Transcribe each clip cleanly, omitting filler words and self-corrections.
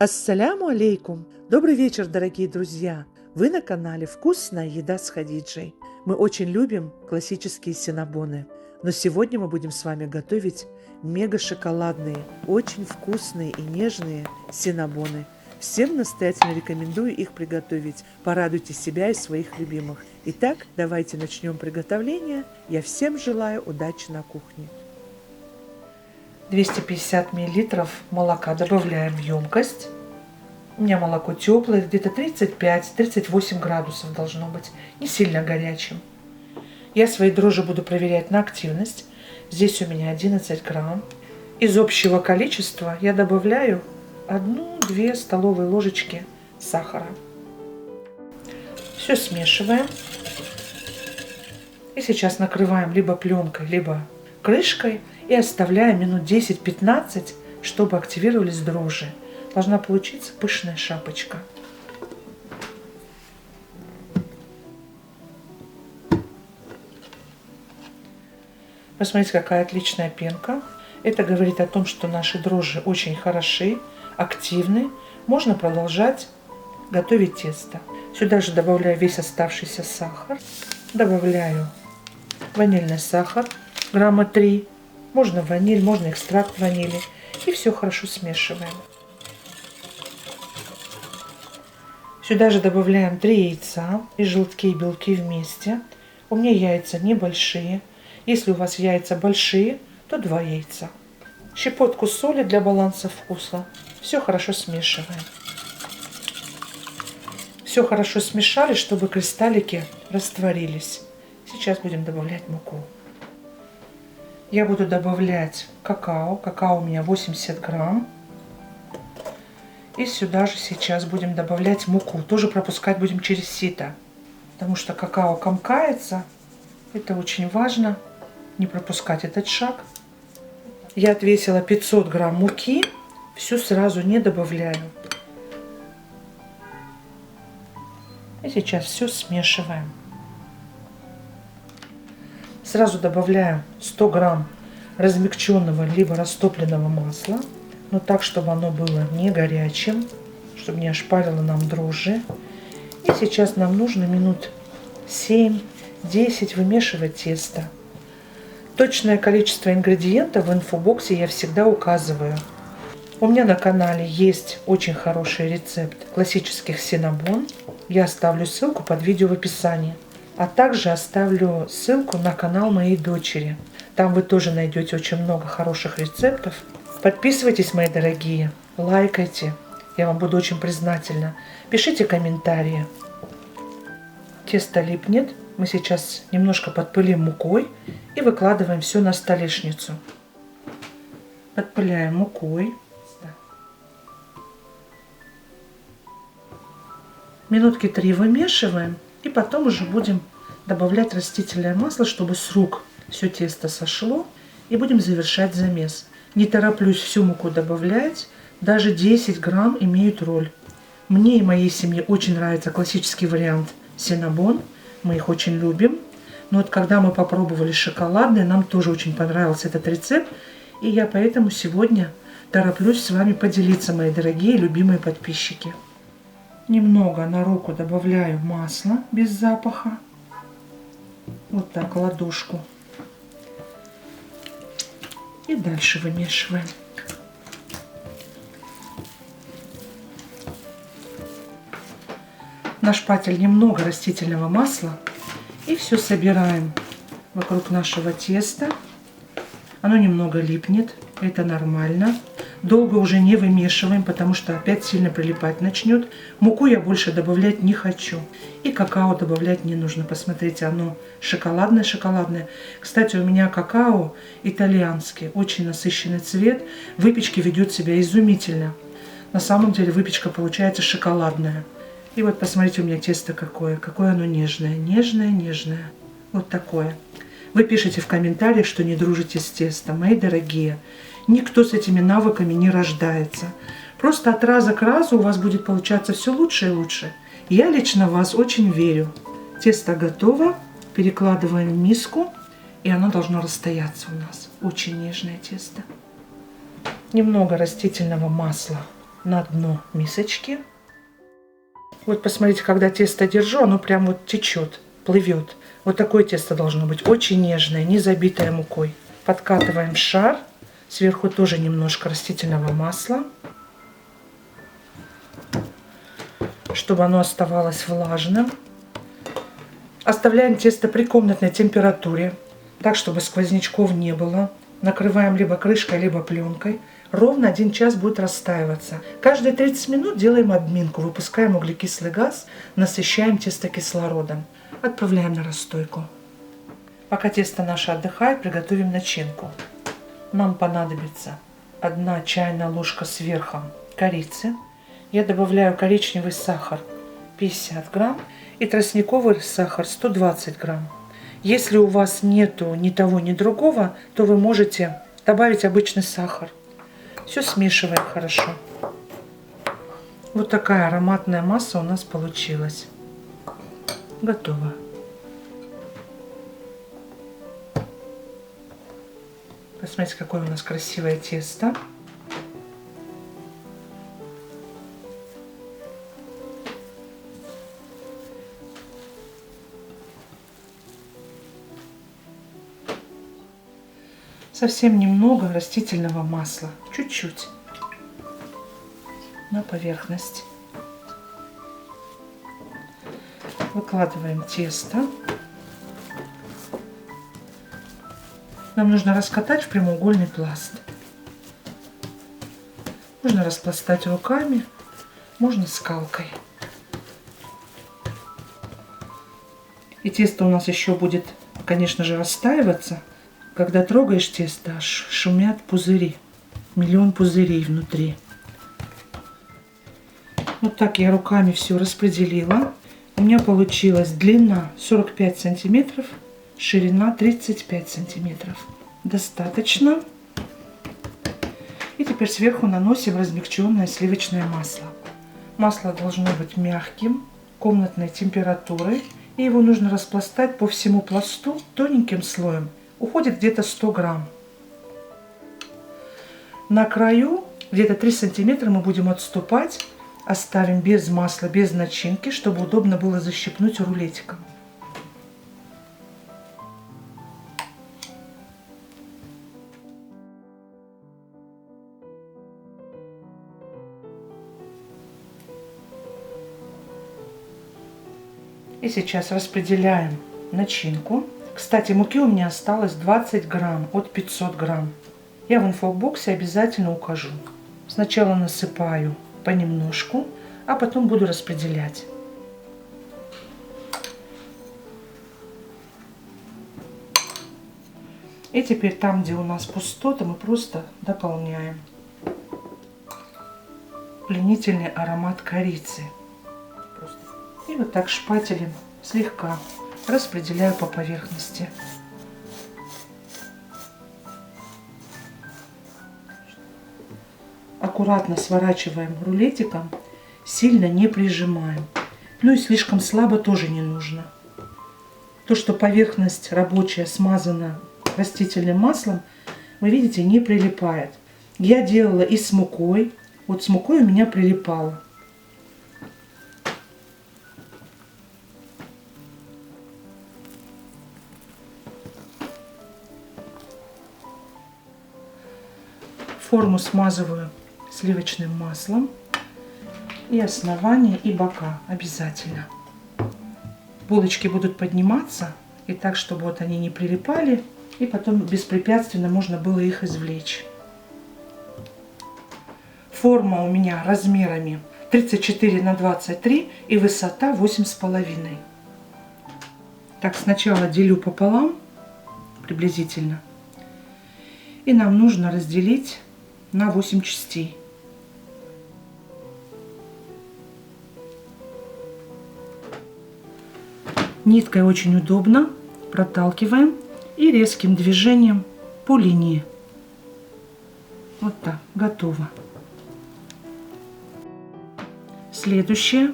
Ассаляму алейкум! Добрый вечер, дорогие друзья! Вы на канале «Вкусная еда с Хадиджей». Мы очень любим классические синнабоны, но сегодня мы будем с вами готовить мега-шоколадные, очень вкусные и нежные синнабоны. Всем настоятельно рекомендую их приготовить. Порадуйте себя и своих любимых. Итак, давайте начнем приготовление. Я всем желаю удачи на кухне. 250 мл молока добавляем в емкость. У меня молоко теплое, где-то 35-38 градусов должно быть, не сильно горячим. Я свои дрожжи буду проверять на активность. Здесь у меня 11 грамм. Из общего количества я добавляю 1-2 столовые ложечки сахара. Все смешиваем. И сейчас накрываем либо пленкой, либо крышкой и оставляем минут 10-15, чтобы активировались дрожжи. Должна получиться пышная шапочка. Посмотрите, какая отличная пенка. Это говорит о том, что наши дрожжи очень хороши, активны. Можно продолжать готовить тесто. Сюда же добавляю весь оставшийся сахар. Добавляю ванильный сахар, грамма 3. Можно ваниль, можно экстракт ванили. И все хорошо смешиваем. Сюда же добавляем 3 яйца, и желтки, и белки вместе. У меня яйца небольшие. Если у вас яйца большие, то 2 яйца. Щепотку соли для баланса вкуса. Все хорошо смешиваем. Все хорошо смешали, чтобы кристаллики растворились. Сейчас будем добавлять муку. Я буду добавлять какао. Какао у меня 80 грамм. И сюда же сейчас будем добавлять муку. Тоже пропускать будем через сито. Потому что какао комкается. Это очень важно. Не пропускать этот шаг. Я отвесила 500 грамм муки. Всю сразу не добавляю. И сейчас все смешиваем. Сразу добавляем 100 грамм размягченного либо растопленного масла. Но так, чтобы оно было не горячим, чтобы не ошпарило нам дрожжи. И сейчас нам нужно минут 7-10 вымешивать тесто. Точное количество ингредиентов в инфобоксе я всегда указываю. У меня на канале есть очень хороший рецепт классических синнабон. Я оставлю ссылку под видео в описании. А также оставлю ссылку на канал моей дочери. Там вы тоже найдете очень много хороших рецептов. Подписывайтесь, мои дорогие, лайкайте. Я вам буду очень признательна. Пишите комментарии. Тесто липнет. Мы сейчас немножко подпылим мукой и выкладываем все на столешницу. Подпыляем мукой. Минутки 3 вымешиваем. И потом уже будем добавлять растительное масло, чтобы с рук все тесто сошло. И будем завершать замес. Не тороплюсь всю муку добавлять. Даже 10 грамм имеют роль. Мне и моей семье очень нравится классический вариант синнабон. Мы их очень любим. Но вот когда мы попробовали шоколадные, нам тоже очень понравился этот рецепт. И я поэтому сегодня тороплюсь с вами поделиться, мои дорогие любимые подписчики. Немного на руку добавляю масла без запаха. Вот так, ладошку. И дальше вымешиваем. На шпатель немного растительного масла. И все собираем вокруг нашего теста. Оно немного липнет. Это нормально. Долго уже не вымешиваем, потому что опять сильно прилипать начнет. Муку я больше добавлять не хочу. И какао добавлять не нужно. Посмотрите, оно шоколадное. Кстати, у меня какао итальянский. Очень насыщенный цвет. Выпечки ведет себя изумительно. На самом деле выпечка получается шоколадная. И вот посмотрите, у меня тесто какое. Какое оно нежное. Нежное. Вот такое. Вы пишите в комментариях, что не дружите с тестом. Мои дорогие, никто с этими навыками не рождается. Просто от раза к разу у вас будет получаться все лучше и лучше. Я лично в вас очень верю. Тесто готово. Перекладываем в миску. И оно должно расстояться у нас. Очень нежное тесто. Немного растительного масла на дно мисочки. Вот посмотрите, когда тесто держу, оно прям вот течет, плывет. Вот такое тесто должно быть, очень нежное, не забитое мукой. Подкатываем шар, сверху тоже немножко растительного масла, чтобы оно оставалось влажным. Оставляем тесто при комнатной температуре, так, чтобы сквознячков не было. Накрываем либо крышкой, либо пленкой. Ровно 1 час будет расстаиваться. Каждые 30 минут делаем обминку, выпускаем углекислый газ, насыщаем тесто кислородом. Отправляем на расстойку. Пока тесто наше отдыхает, приготовим начинку. Нам понадобится 1 чайная ложка с верхом корицы. Я добавляю коричневый сахар 50 грамм и тростниковый сахар 120 грамм. Если у вас нету ни того, ни другого, то вы можете добавить обычный сахар. Все смешиваем хорошо. Вот такая ароматная масса у нас получилась. Готово. Посмотрите, какое у нас красивое тесто. Совсем немного растительного масла, чуть-чуть, на поверхность. Выкладываем тесто. Нам нужно раскатать в прямоугольный пласт. Можно распластать руками, можно скалкой. И тесто у нас еще будет, конечно же, растаиваться. Когда трогаешь тесто, аж шумят пузыри. Миллион пузырей внутри. Вот так я руками все распределила. У меня получилась длина 45 сантиметров, ширина 35 сантиметров. Достаточно. И теперь сверху наносим размягченное сливочное масло. Масло должно быть мягким, комнатной температуры. И его нужно распластать по всему пласту тоненьким слоем. Уходит где-то 100 грамм. На краю где-то 3 сантиметра мы будем отступать. Оставим без масла, без начинки, чтобы удобно было защипнуть рулетиком. И сейчас распределяем начинку. Кстати, муки у меня осталось 20 грамм от 500 грамм. Я в инфобоксе обязательно укажу. Сначала насыпаю понемножку, а потом буду распределять. И теперь там, где у нас пустота, мы просто дополняем пленительный аромат корицы. И вот так шпателем слегка распределяю по поверхности. Аккуратно сворачиваем рулетиком, сильно не прижимаем. Ну и слишком слабо тоже не нужно. То, что поверхность рабочая смазана растительным маслом, вы видите, не прилипает. Я делала и с мукой. Вот с мукой у меня прилипало. Форму смазываю сливочным маслом. И основание, и бока обязательно. Булочки будут подниматься. И так, чтобы вот они не прилипали. И потом беспрепятственно можно было их извлечь. Форма у меня размерами 34 на 23 и высота 8,5. Так, сначала делю пополам, приблизительно. И нам нужно разделить на 8 частей. Ниткой очень удобно. Проталкиваем и резким движением по линии. Вот так, готово. Следующее.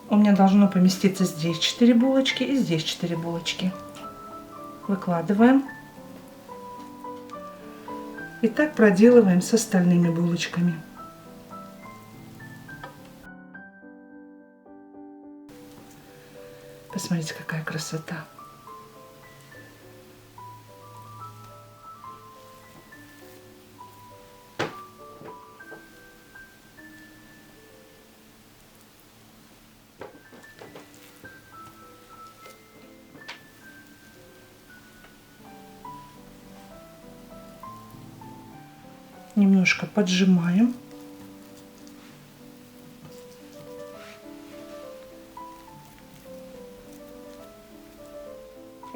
У меня меня должно поместиться здесь 4 булочки и здесь 4 булочки. Выкладываем. И так проделываем с остальными булочками. Посмотрите, какая красота. Немножко поджимаем.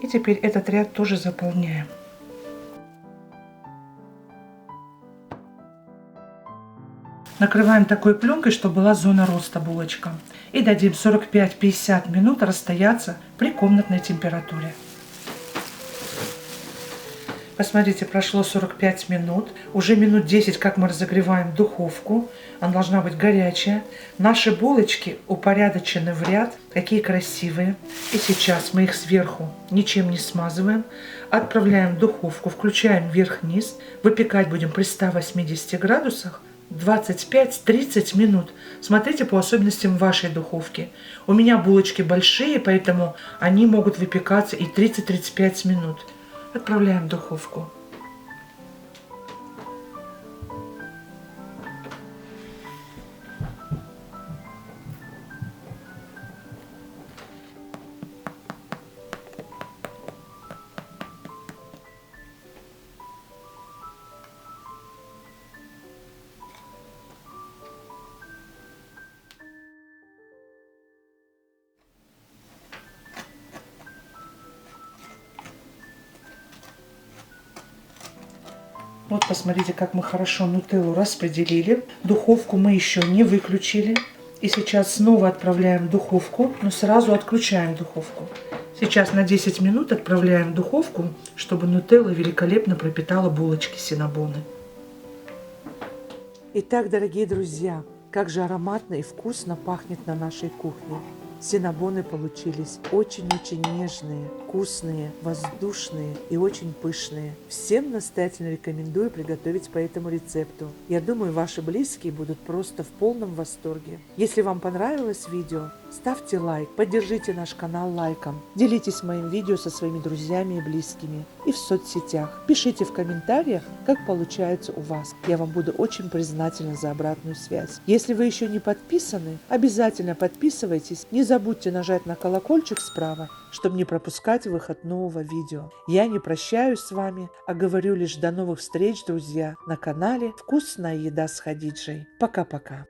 И теперь этот ряд тоже заполняем. Накрываем такой пленкой, чтобы была зона роста булочкам. И дадим 45-50 минут расстояться при комнатной температуре. Посмотрите, прошло 45 минут. Уже минут 10, как мы разогреваем духовку. Она должна быть горячая. Наши булочки упорядочены в ряд. Какие красивые. И сейчас мы их сверху ничем не смазываем. Отправляем в духовку, включаем вверх-вниз. Выпекать будем при 180 градусах 25-30 минут. Смотрите по особенностям вашей духовки. У меня булочки большие, поэтому они могут выпекаться и 30-35 минут. Отправляем в духовку. Вот посмотрите, как мы хорошо нутеллу распределили. Духовку мы еще не выключили. И сейчас снова отправляем в духовку, но сразу отключаем духовку. Сейчас на 10 минут отправляем в духовку, чтобы нутелла великолепно пропитала булочки синнабоны. Итак, дорогие друзья, как же ароматно и вкусно пахнет на нашей кухне. Синнабоны получились очень-очень нежные, вкусные, воздушные и очень пышные. Всем настоятельно рекомендую приготовить по этому рецепту. Я думаю, ваши близкие будут просто в полном восторге. Если вам понравилось видео, ставьте лайк, поддержите наш канал лайком, делитесь моим видео со своими друзьями и близкими и в соцсетях. Пишите в комментариях, как получается у вас. Я вам буду очень признательна за обратную связь. Если вы еще не подписаны, обязательно подписывайтесь. Не забудьте нажать на колокольчик справа, чтобы не пропускать выход нового видео. Я не прощаюсь с вами, а говорю лишь до новых встреч, друзья, на канале «Вкусная еда с Хадиджей». Пока-пока.